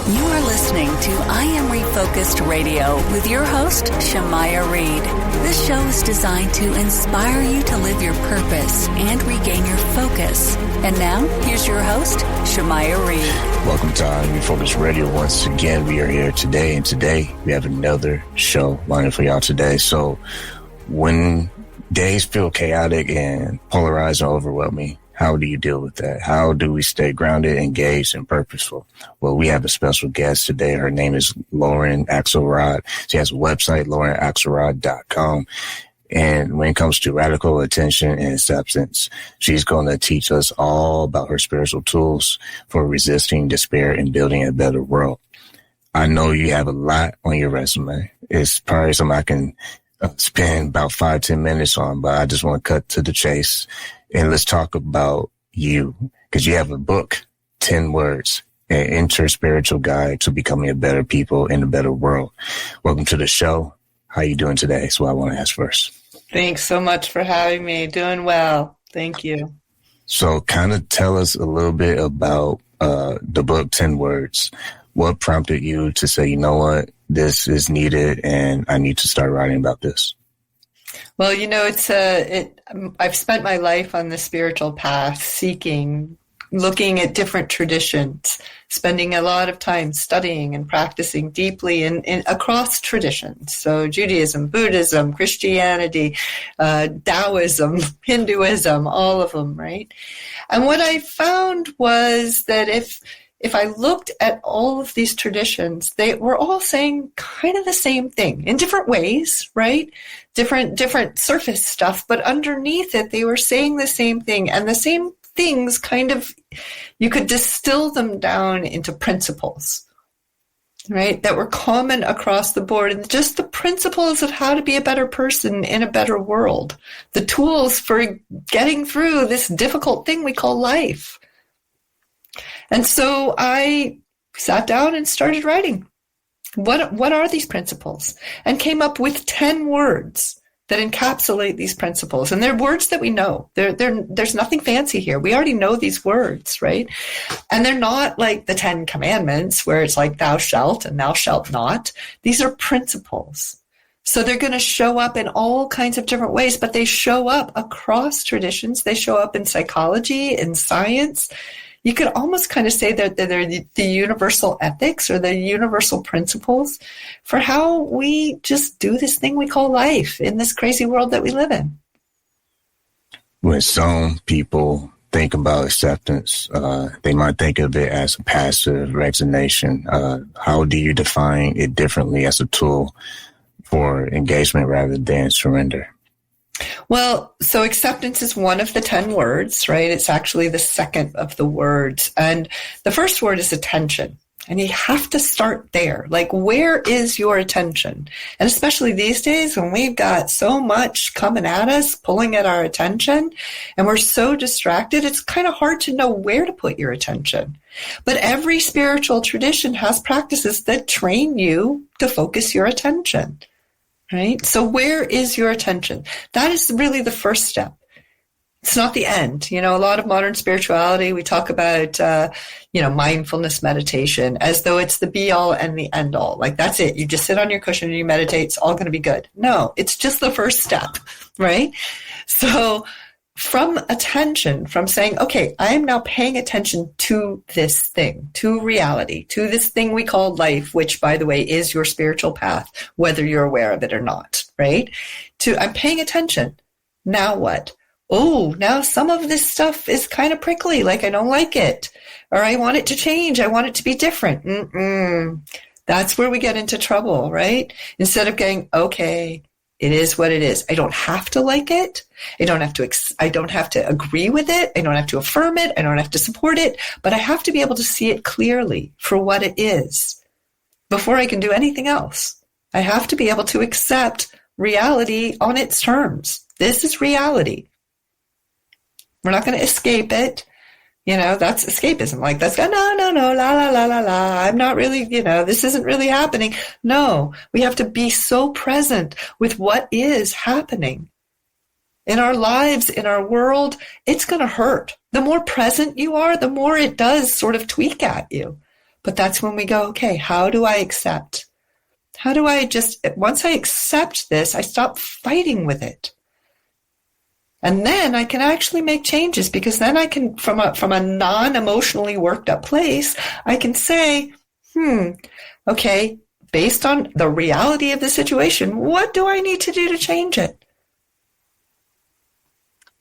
You are listening to I Am Refocused Radio with your host, Shamaya Reed. This show is designed to inspire you to live your purpose and regain your focus. And now, here's your host, Shamaya Reed. Welcome to I Am Refocused Radio. Once again, we are here today, and today we have another show lined for y'all today. So when days feel chaotic and polarized and overwhelming, how do you deal with that? How do we stay grounded, engaged, and purposeful? Well, we have a special guest today. Her name is Lauryn Axelrod. She has a website, laurynaxelrod.com. And when it comes to radical attention and acceptance, she's going to teach us all about her spiritual tools for resisting despair and building a better world. I know you have a lot on your resume. It's probably something I can spend about 5-10 minutes on, but I just want to cut to the chase. And let's talk about you, because you have a book, 10 Words, an interspiritual guide to becoming a better people in a better world. Welcome to the show. How are you doing today? That's what I want to ask first. Thanks so much for having me. Doing well. Thank you. So kind of tell us a little bit about the book, 10 Words. What prompted you to say, you know what, this is needed and I need to start writing about this? Well, you know, I've spent my life on the spiritual path, seeking, looking at different traditions, spending a lot of time studying and practicing deeply in across traditions. So Judaism, Buddhism, Christianity, Taoism, Hinduism, all of them, right? And what I found was that if I looked at all of these traditions, they were all saying kind of the same thing in different ways, right? Different surface stuff, but underneath it, they were saying the same thing. And the same things kind of, you could distill them down into principles, right? That were common across the board. And just the principles of how to be a better person in a better world. The tools for getting through this difficult thing we call life. And so I sat down and started writing. What are these principles? And came up with 10 words that encapsulate these principles. And they're words that we know. There's nothing fancy here. We already know these words, right? And they're not like the 10 Commandments where it's like thou shalt and thou shalt not. These are principles. So they're going to show up in all kinds of different ways, but they show up across traditions. They show up in psychology, in science. You could almost kind of say that they're the universal ethics or the universal principles for how we just do this thing we call life in this crazy world that we live in. When some people think about acceptance, they might think of it as a passive resignation. How do you define it differently as a tool for engagement rather than surrender? Well, so acceptance is one of the 10 words, right? It's actually the second of the words. And the first word is attention. And you have to start there. Like, where is your attention? And especially these days when we've got so much coming at us, pulling at our attention, and we're so distracted, it's kind of hard to know where to put your attention. But every spiritual tradition has practices that train you to focus your attention. Right? So where is your attention? That is really the first step. It's not the end. You know, a lot of modern spirituality, we talk about, mindfulness meditation as though it's the be all and the end all. Like, that's it. You just sit on your cushion and you meditate. It's all going to be good. No, it's just the first step, right? So from attention, from saying, okay, I am now paying attention to this thing, to reality, to this thing we call life, which, by the way, is your spiritual path, whether you're aware of it or not, right? I'm paying attention. Now what? Oh, now some of this stuff is kind of prickly, like I don't like it, or I want it to change. I want it to be different. That's where we get into trouble, right? Instead of going, okay, it is what it is. I don't have to like it. I don't have to agree with it. I don't have to affirm it. I don't have to support it, but I have to be able to see it clearly for what it is before I can do anything else. I have to be able to accept reality on its terms. This is reality. We're not going to escape it. You know, that's escapism. Like, that's no, la. I'm not really, this isn't really happening. No, we have to be so present with what is happening in our lives, in our world. It's going to hurt. The more present you are, the more it does sort of tweak at you. But that's when we go, okay, how do I accept? How do I once I accept this, I stop fighting with it. And then I can actually make changes, because then I can, from a non-emotionally worked up place, I can say, okay, based on the reality of the situation, what do I need to do to change it?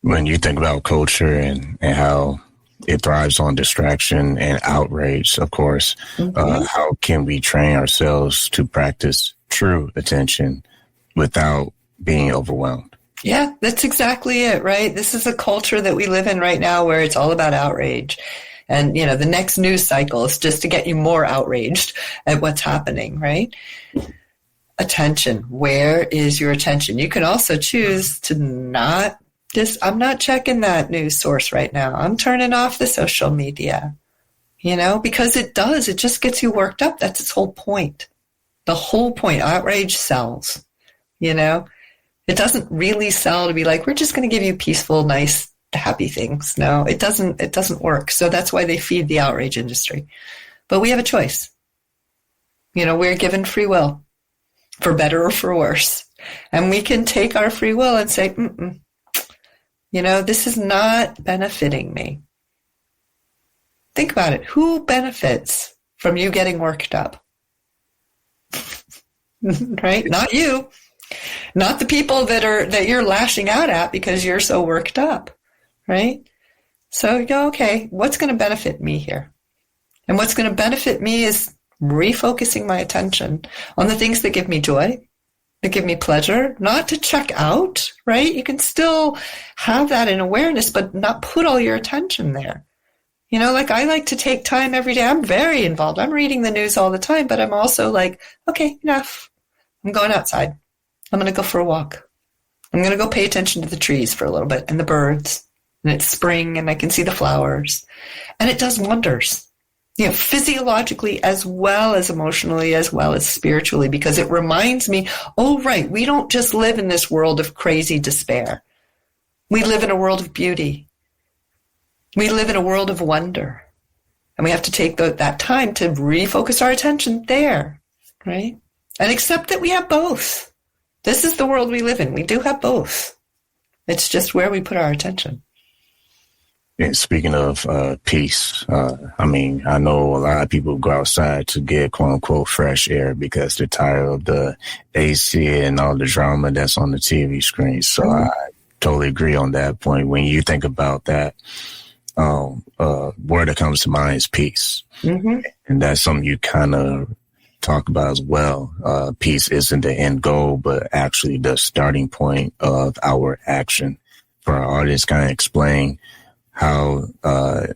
When you think about culture and how it thrives on distraction and outrage, of course, how can we train ourselves to practice true attention without being overwhelmed? Yeah, that's exactly it, right? This is a culture that we live in right now where it's all about outrage. And, the next news cycle is just to get you more outraged at what's happening, right? Attention. Where is your attention? You can also choose to I'm not checking that news source right now. I'm turning off the social media, because it just gets you worked up. That's its whole point. The whole point. Outrage sells, It doesn't really sell to be like, we're just going to give you peaceful, nice, happy things. No, it doesn't work. So that's why they feed the outrage industry. But we have a choice. We're given free will, for better or for worse. And we can take our free will and say, this is not benefiting me. Think about it. Who benefits from you getting worked up? Right? Not you. Not the people that you're lashing out at because you're so worked up. Right? So you go, okay, what's going to benefit me here? And what's going to benefit me is refocusing my attention on the things that give me joy, that give me pleasure, not to check out, right? You can still have that in awareness, but not put all your attention there. I like to take time every day. I'm very involved. I'm reading the news all the time, but I'm also like, okay, enough. I'm going outside. I'm going to go for a walk. I'm going to go pay attention to the trees for a little bit and the birds. And it's spring and I can see the flowers. And it does wonders. Physiologically as well as emotionally as well as spiritually, because it reminds me, oh, right, we don't just live in this world of crazy despair. We live in a world of beauty. We live in a world of wonder. And we have to take that time to refocus our attention there, right? And accept that we have both. This is the world we live in. We do have both. It's just where we put our attention. And speaking of peace, I know a lot of people go outside to get quote unquote fresh air because they're tired of the AC and all the drama that's on the TV screen. So I totally agree on that point. When you think about that, word that comes to mind is peace. Mm-hmm. And that's something you kind of talk about as well. Peace isn't the end goal, but actually the starting point of our action. For our audience, kind of explain how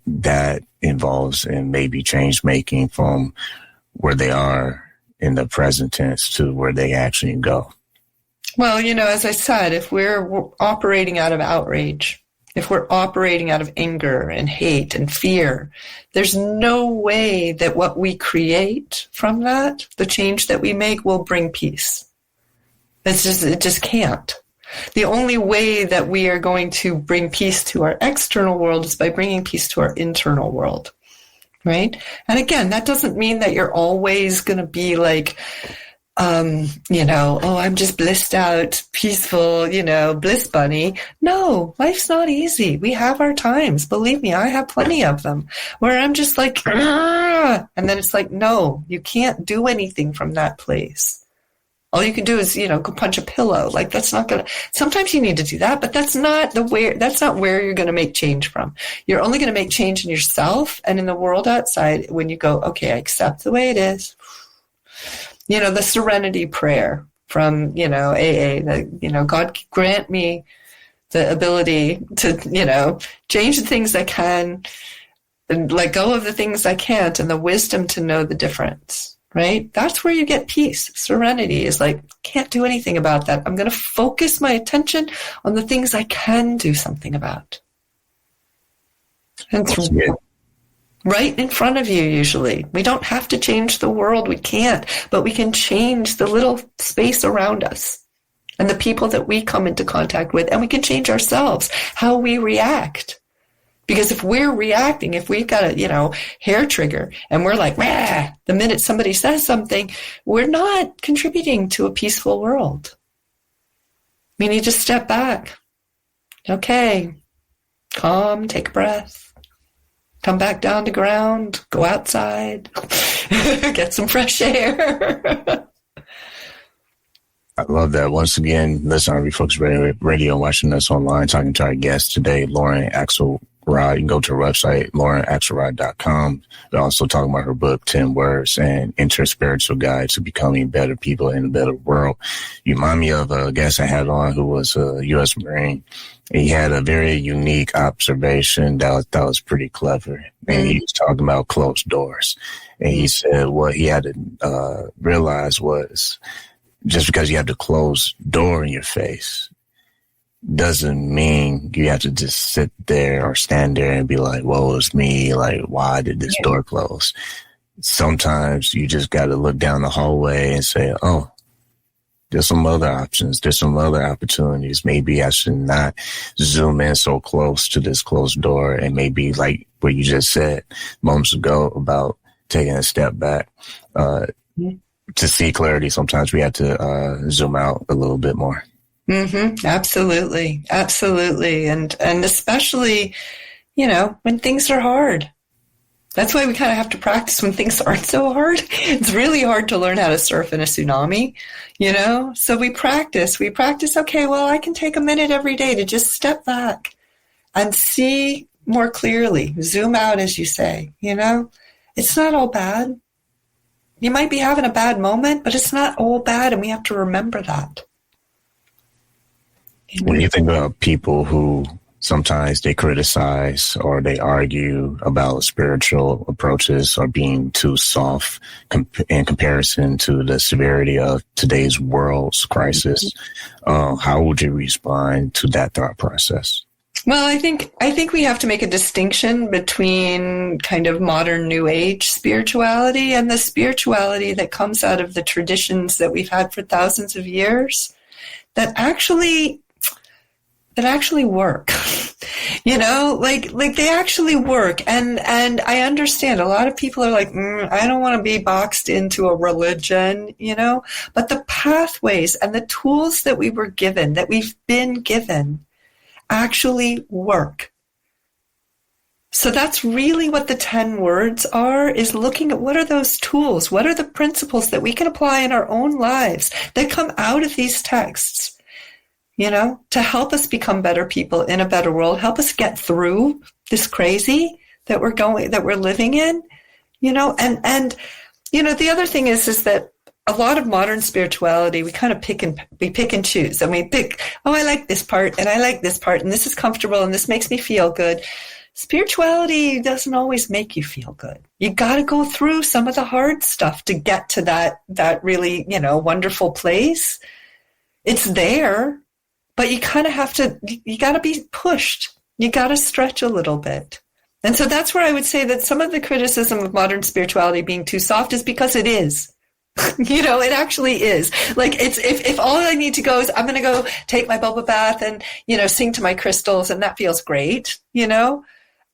that involves and maybe change making from where they are in the present tense to where they actually go. Well, as I said, if we're operating out of outrage, if we're operating out of anger and hate and fear, there's no way that what we create from that, the change that we make, will bring peace. It just can't. The only way that we are going to bring peace to our external world is by bringing peace to our internal world, right? And again, that doesn't mean that you're always going to be like, I'm just blissed out, peaceful, bliss bunny. No, life's not easy. We have our times. Believe me, I have plenty of them where I'm just like, and then it's like, no, you can't do anything from that place. All you can do is, go punch a pillow. Like, that's not going to, sometimes you need to do that, but that's not where you're going to make change from. You're only going to make change in yourself and in the world outside when you go, okay, I accept the way it is. The serenity prayer from, AA, God grant me the ability to, change the things I can and let go of the things I can't and the wisdom to know the difference. Right? That's where you get peace. Serenity is like, can't do anything about that. I'm going to focus my attention on the things I can do something about. And it's right in front of you, usually. We don't have to change the world. We can't. But we can change the little space around us and the people that we come into contact with. And we can change ourselves, how we react. Because if we're reacting, if we've got a, hair trigger and we're like, rah, the minute somebody says something, we're not contributing to a peaceful world. We need to step back. Okay. Calm, take a breath. Come back down to ground, go outside, get some fresh air. I love that. Once again, listen on Refocus Radio, watching us online, talking to our guest today, Lauryn Axelrod. You can go to her website, laurynaxelrod.com. We're also talking about her book, 10 Words and Interspiritual Guide to Becoming Better People in a Better World. You remind me of a guest I had on who was a U.S. Marine. He had a very unique observation that was pretty clever. And he was talking about closed doors. And he said what he had to realize was, just because you have the closed door in your face doesn't mean you have to just sit there or stand there and be like, woe is me. Like, why did this door close? Sometimes you just got to look down the hallway and say, oh, there's some other options. There's some other opportunities. Maybe I should not zoom in so close to this closed door. And maybe like what you just said moments ago about taking a step back, to see clarity, sometimes we have to zoom out a little bit more. Mm-hmm. Absolutely. Absolutely. And especially, when things are hard. That's why we kind of have to practice when things aren't so hard. It's really hard to learn how to surf in a tsunami, So we practice. Okay, well, I can take a minute every day to just step back and see more clearly. Zoom out, as you say, It's not all bad. You might be having a bad moment, but it's not all bad, and we have to remember that. When you think about people who sometimes they criticize or they argue about spiritual approaches or being too soft in comparison to the severity of today's world's crisis, how would you respond to that thought process? Well, I think we have to make a distinction between kind of modern New Age spirituality and the spirituality that comes out of the traditions that we've had for thousands of years that actually work. Like they actually work. And I understand a lot of people are like, I don't want to be boxed into a religion, but the pathways and the tools that we were given, that we've been given, actually work. So that's really what the 10 words are, is looking at what are those tools, what are the principles that we can apply in our own lives that come out of these texts, to help us become better people in a better world, help us get through this crazy that we're living in, and the other thing is that a lot of modern spirituality, we kind of pick and choose, and we pick, I like this part and I like this part and this is comfortable and this makes me feel good. Spirituality doesn't always make you feel good. You got to go through some of the hard stuff to get to that really, wonderful place. It's there, but you kind of you got to be pushed. You got to stretch a little bit. And so that's where I would say that some of the criticism of modern spirituality being too soft is because it is. It actually is. Like, it's if all I need to go is I'm going to go take my boba bath and, sing to my crystals, and that feels great,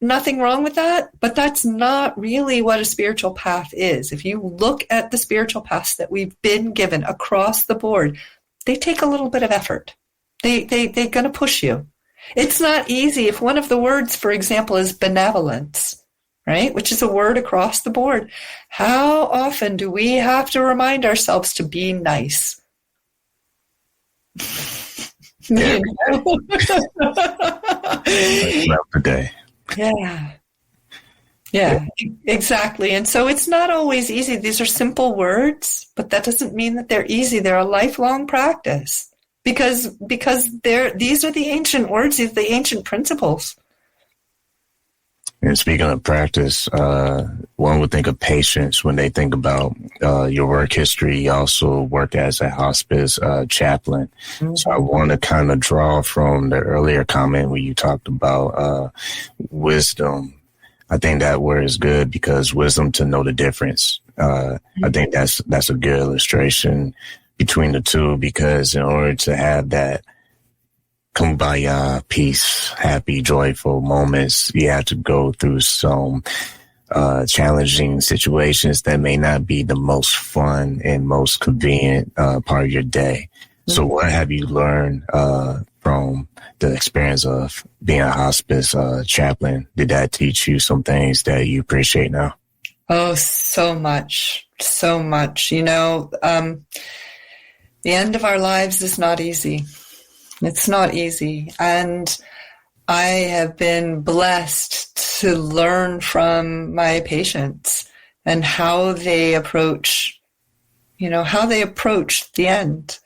nothing wrong with that. But that's not really what a spiritual path is. If you look at the spiritual paths that we've been given across the board, they take a little bit of effort. They're going to push you. It's not easy. If one of the words, for example, is benevolence, right, which is a word across the board, how often do we have to remind ourselves to be nice? Throughout the day. Yeah, exactly. And so it's not always easy. These are simple words, but that doesn't mean that they're easy. They're a lifelong practice because these are the ancient words, these are the ancient principles. And speaking of practice, one would think of patience when they think about your work history. You also work as a hospice chaplain. Mm-hmm. So I want to kind of draw from the earlier comment where you talked about wisdom. I think that word is good because wisdom to know the difference. I think that's a good illustration between the two, because in order to have that kumbaya, peace, happy, joyful moments. You have to go through some challenging situations that may not be the most fun and most convenient part of your day. So what have you learned from the experience of being a hospice chaplain? Did that teach you some things that you appreciate now? Oh, so much, so much. You know, the end of our lives is not easy. It's not easy. And I have been blessed to learn from my patients and how they approach, the end.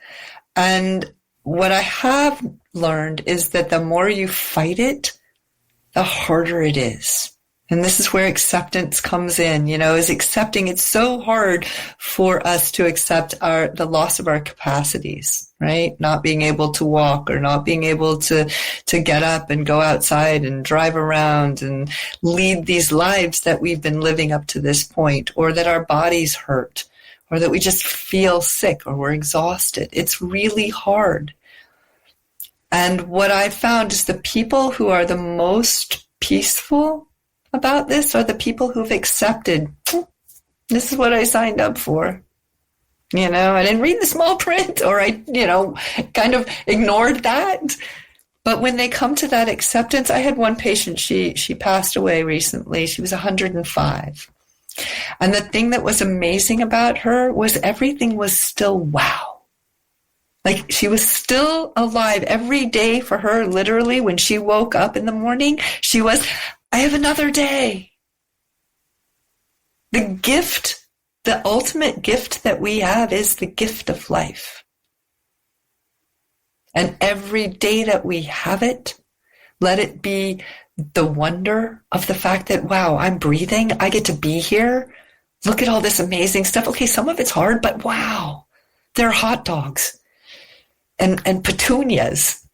And what I have learned is that the more you fight it, the harder it is. And this is where acceptance comes in, is accepting. It's so hard for us to accept the loss of our capacities, right? Not being able to walk or not being able to get up and go outside and drive around and lead these lives that we've been living up to this point, or that our bodies hurt, or that we just feel sick or we're exhausted. It's really hard. And what I've found is the people who are the most peaceful about this are the people who've accepted, this is what I signed up for. I didn't read the small print, or I, kind of ignored that. But when they come to that acceptance, I had one patient, she passed away recently. She was 105. And the thing that was amazing about her was everything was still wow. Like, she was still alive every day for her. Literally, when she woke up in the morning, she was, I have another day. The gift, the ultimate gift that we have is the gift of life. And every day that we have it, let it be the wonder of the fact that, wow, I'm breathing. I get to be here. Look at all this amazing stuff. Okay, some of it's hard, but wow, there are hot dogs and petunias.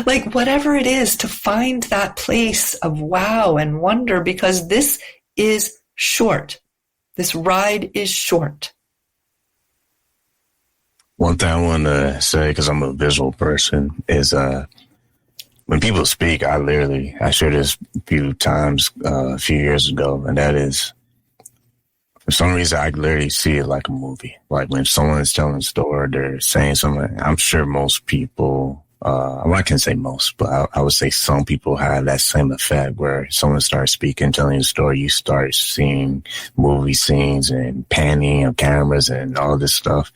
Like whatever it is, to find that place of wow and wonder, because this is short. This ride is short. One thing I want to say, because I'm a visual person, is when people speak, I shared this a few times a few years ago, and that is, for some reason, I literally see it like a movie. Like when someone is telling a story, they're saying something. I'm sure most people, I can't say most, but I would say some people have that same effect where someone starts speaking, telling a story, you start seeing movie scenes and panning of cameras and all this stuff.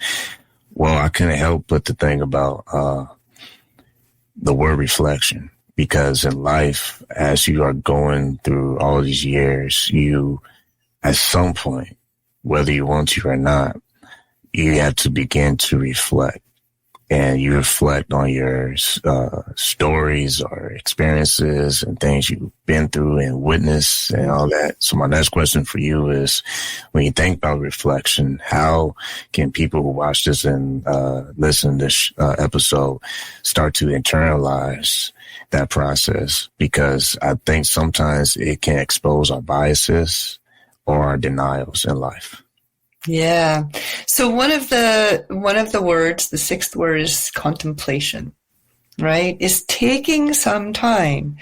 Well, I couldn't help but to think about the word reflection, because in life, as you are going through all these years, you, at some point, whether you want to or not, you have to begin to reflect. And you reflect on your stories or experiences and things you've been through and witnessed and all that. So my next question for you is, when you think about reflection, how can people who watch this and listen to this episode start to internalize that process? Because I think sometimes it can expose our biases or our denials in life. Yeah. So one of the words, the sixth word, is contemplation, right? Is taking some time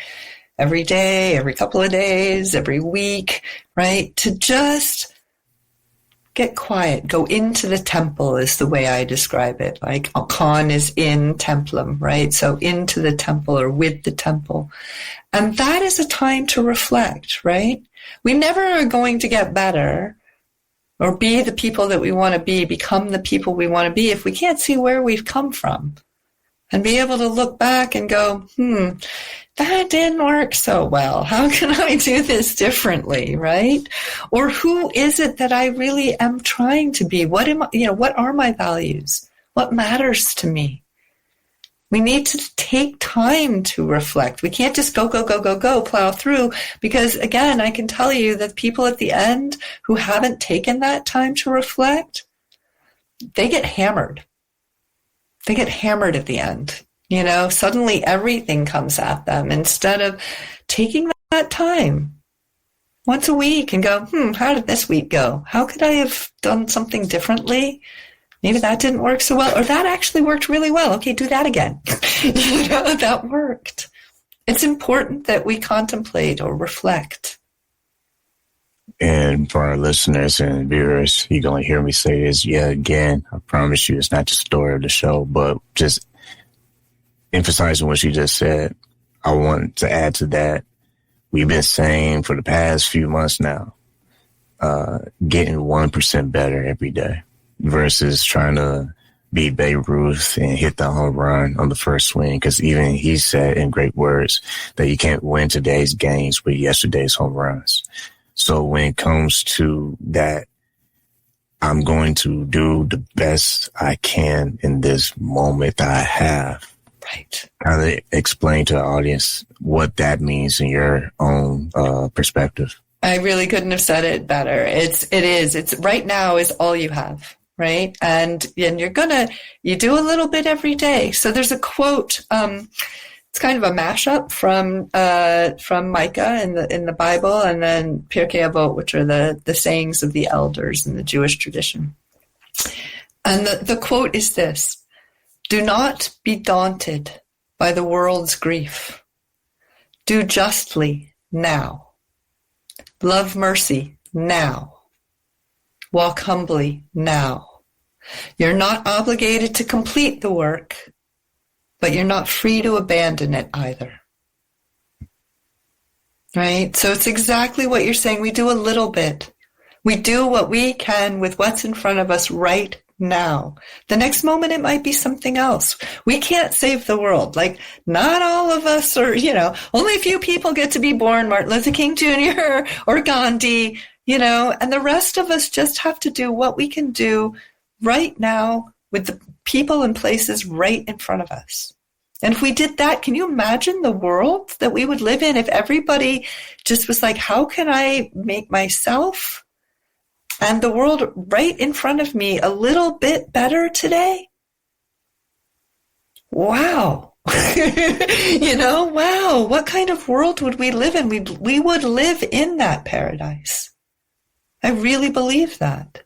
every day, every couple of days, every week, right? To just get quiet, go into the temple is the way I describe it. Like con is in templum, right? So into the temple or with the temple. And that is a time to reflect, right? We never are going to get better or be the people that we want to be, become the people we want to be, if we can't see where we've come from and be able to look back and go, that didn't work so well. How can I do this differently, right? Or who is it that I really am trying to be? What are my values? What matters to me? We need to take time to reflect. We can't just go, plow through, because again, I can tell you that people at the end who haven't taken that time to reflect, they get hammered. They get hammered at the end. Suddenly everything comes at them instead of taking that time once a week and go, how did this week go? How could I have done something differently? maybe that didn't work so well, or that actually worked really well. Okay, do that again. That worked. It's important that we contemplate or reflect. And for our listeners and viewers, you're going to hear me say this again. I promise you, it's not just the story of the show, but just emphasizing what you just said. I want to add to that. We've been saying for the past few months now, getting 1% better every day versus trying to be Babe Ruth and hit the home run on the first swing. Because even he said in great words that you can't win today's games with yesterday's home runs. So when it comes to that, I'm going to do the best I can in this moment that I have. Right. Kind of explain to the audience what that means in your own perspective. I really couldn't have said it better. It's right now is all you have, right? And you do a little bit every day. So there's a quote, it's kind of a mashup from Micah in the Bible, and then Pirkei Avot, which are the sayings of the elders in the Jewish tradition. And the quote is this: "Do not be daunted by the world's grief. Do justly now. Love mercy now. Walk humbly now. You're not obligated to complete the work, but you're not free to abandon it either." Right? So it's exactly what you're saying. We do a little bit. We do what we can with what's in front of us right now. The next moment, it might be something else. We can't save the world. Like, not all of us are, only a few people get to be born, Martin Luther King Jr. or Gandhi, and the rest of us just have to do what we can do right now with the people and places right in front of us. And if we did that, can you imagine the world that we would live in if everybody just was like, how can I make myself and the world right in front of me a little bit better today? Wow. Wow. What kind of world would we live in? We would live in that paradise. I really believe that.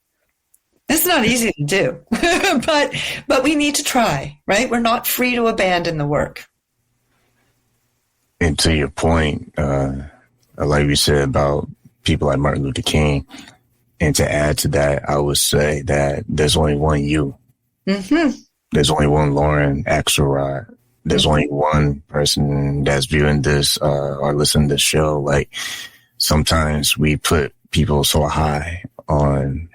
It's not easy to do, but we need to try, right? We're not free to abandon the work. And to your point, like you said about people like Martin Luther King, and to add to that, I would say that there's only one you. Mm-hmm. There's only one Lauryn Axelrod. There's only one person that's viewing this or listening to this show. Like, sometimes we put people so high on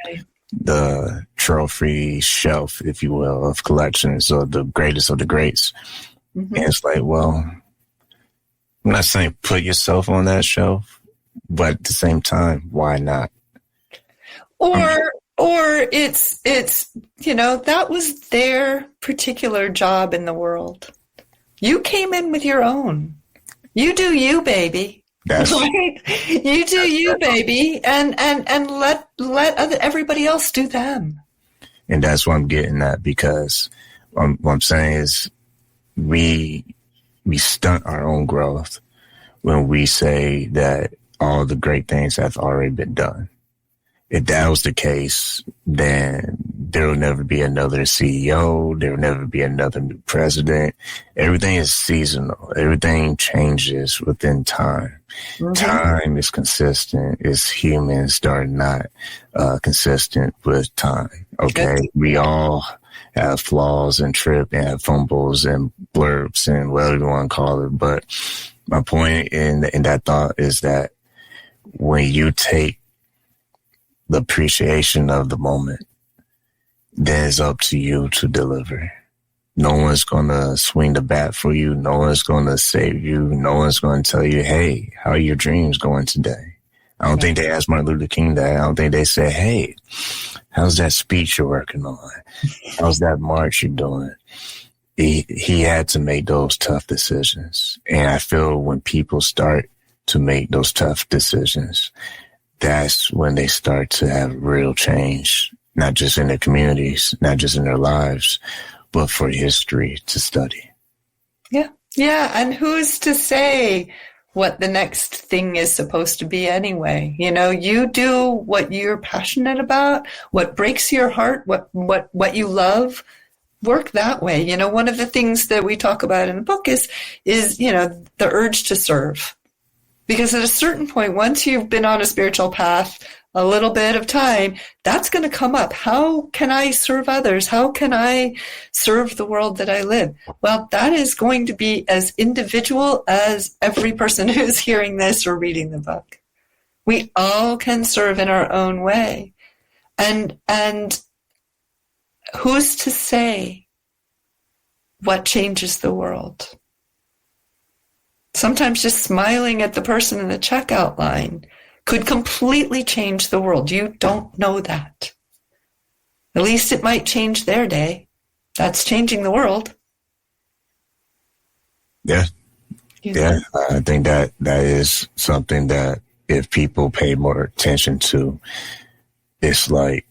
the trophy shelf, if you will, of collections or the greatest of the greats. Mm-hmm. And it's like, well, I'm not saying put yourself on that shelf, but at the same time, why not? Or it's that was their particular job in the world. You came in with your own. You do you, baby. That's right. You do you, baby, and let everybody else do them. And that's what I'm getting at, because what I'm saying is we stunt our own growth when we say that all the great things have already been done. If that was the case, then there will never be another CEO. There will never be another new president. Everything is seasonal. Everything changes within time. Mm-hmm. Time is consistent. It's humans that are not consistent with time. Okay. We all have flaws and trip and have fumbles and blurbs and whatever you want to call it. But my point in that thought is that when you take the appreciation of the moment, then it's up to you to deliver. No one's going to swing the bat for you. No one's going to save you. No one's going to tell you, hey, how are your dreams going today? I don't think they asked Martin Luther King that. I don't think they said, hey, how's that speech you're working on? How's that march you're doing? He had to make those tough decisions. And I feel when people start to make those tough decisions, that's when they start to have real change, not just in their communities, not just in their lives, but for history to study. Yeah. Yeah. And who's to say what the next thing is supposed to be anyway. You know, you do what you're passionate about, what breaks your heart, what you love. Work that way. You know, one of the things that we talk about in the book is, you know, the urge to serve. Because at a certain point, once you've been on a spiritual path a little bit of time, that's going to come up. How can I serve others? How can I serve the world that I live? Well, that is going to be as individual as every person who's hearing this or reading the book. We all can serve in our own way. And who's to say what changes the world? Sometimes just smiling at the person in the checkout line could completely change the world. You don't know that. At least it might change their day. That's changing the world. Yeah. Yeah. I think that is something that if people pay more attention to, it's like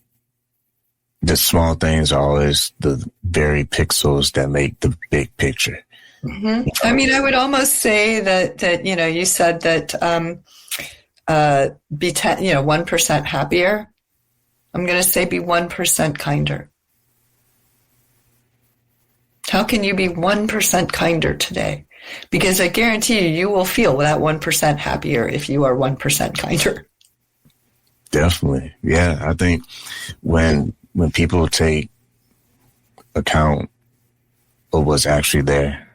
the small things are always the very pixels that make the big picture. Mm-hmm. I mean, I would almost say that you know, you said that be 1% happier. I'm going to say be 1% kinder. How can you be 1% kinder today? Because I guarantee you will feel that 1% happier if you are 1% kinder. Definitely. Yeah. I think when people take account of what's actually there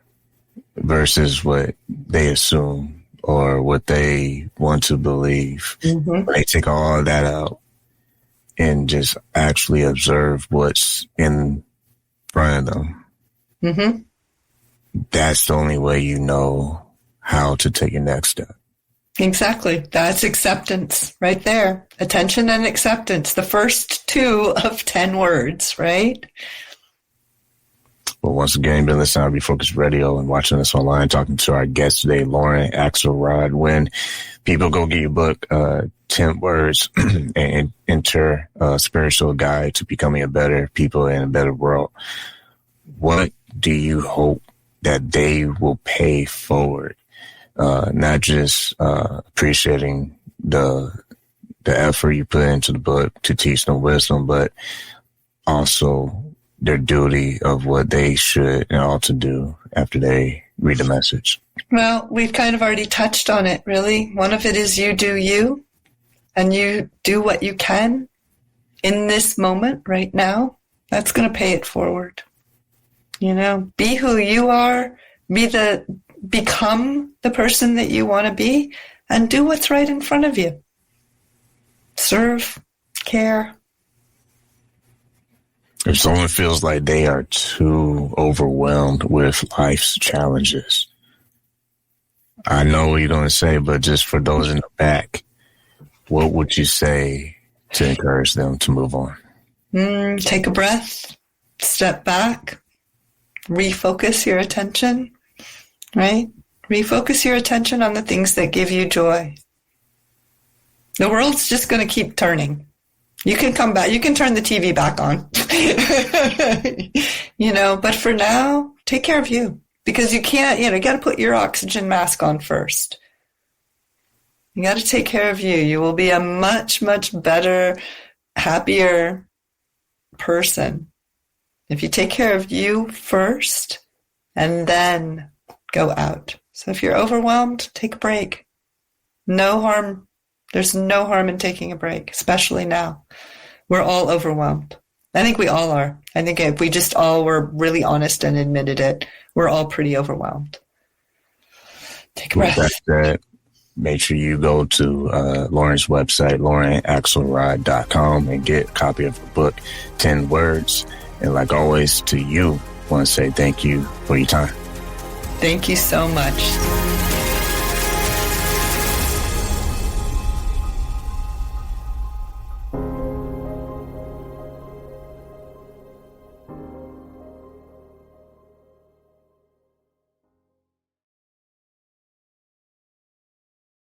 versus what they assume or what they want to believe, they take all of that out and just actually observe what's in front of them. Mm-hmm. That's the only way you know how to take your next step. Exactly. That's acceptance right there. Attention and acceptance. The first 2 of 10 words, right? Well, once again, you've been listening to Refocus Radio and watching us online, talking to our guest today, Lauryn Axelrod. When people go get your book, 10 Words, and enter a spiritual guide to becoming a better people in a better world, what do you hope that they will pay forward? Not just appreciating the effort you put into the book to teach them wisdom, but also their duty of what they should and ought to do after they read the message. Well, we've kind of already touched on it, really. One of it is you do you, and you do what you can in this moment right now. That's going to pay it forward. You know, be who you are, become the person that you want to be, and do what's right in front of you. Serve, care. If someone feels like they are too overwhelmed with life's challenges, I know what you're going to say, but just for those in the back, what would you say to encourage them to move on? Take a breath, step back, refocus your attention, right? Refocus your attention on the things that give you joy. The world's just going to keep turning. You can come back. You can turn the TV back on, you know, but for now, take care of you because you can't, you got to put your oxygen mask on first. You got to take care of you. You will be a much, much better, happier person if you take care of you first and then go out. So if you're overwhelmed, take a break. No harm. There's no harm in taking a break, especially now. We're all overwhelmed. I think we all are. I think if we just all were really honest and admitted it, we're all pretty overwhelmed. Take a breath. With that said, make sure you go to Lauryn's website, LaurynAxelrod.com, and get a copy of the book, 10 Words. And like always, to you, I want to say thank you for your time. Thank you so much.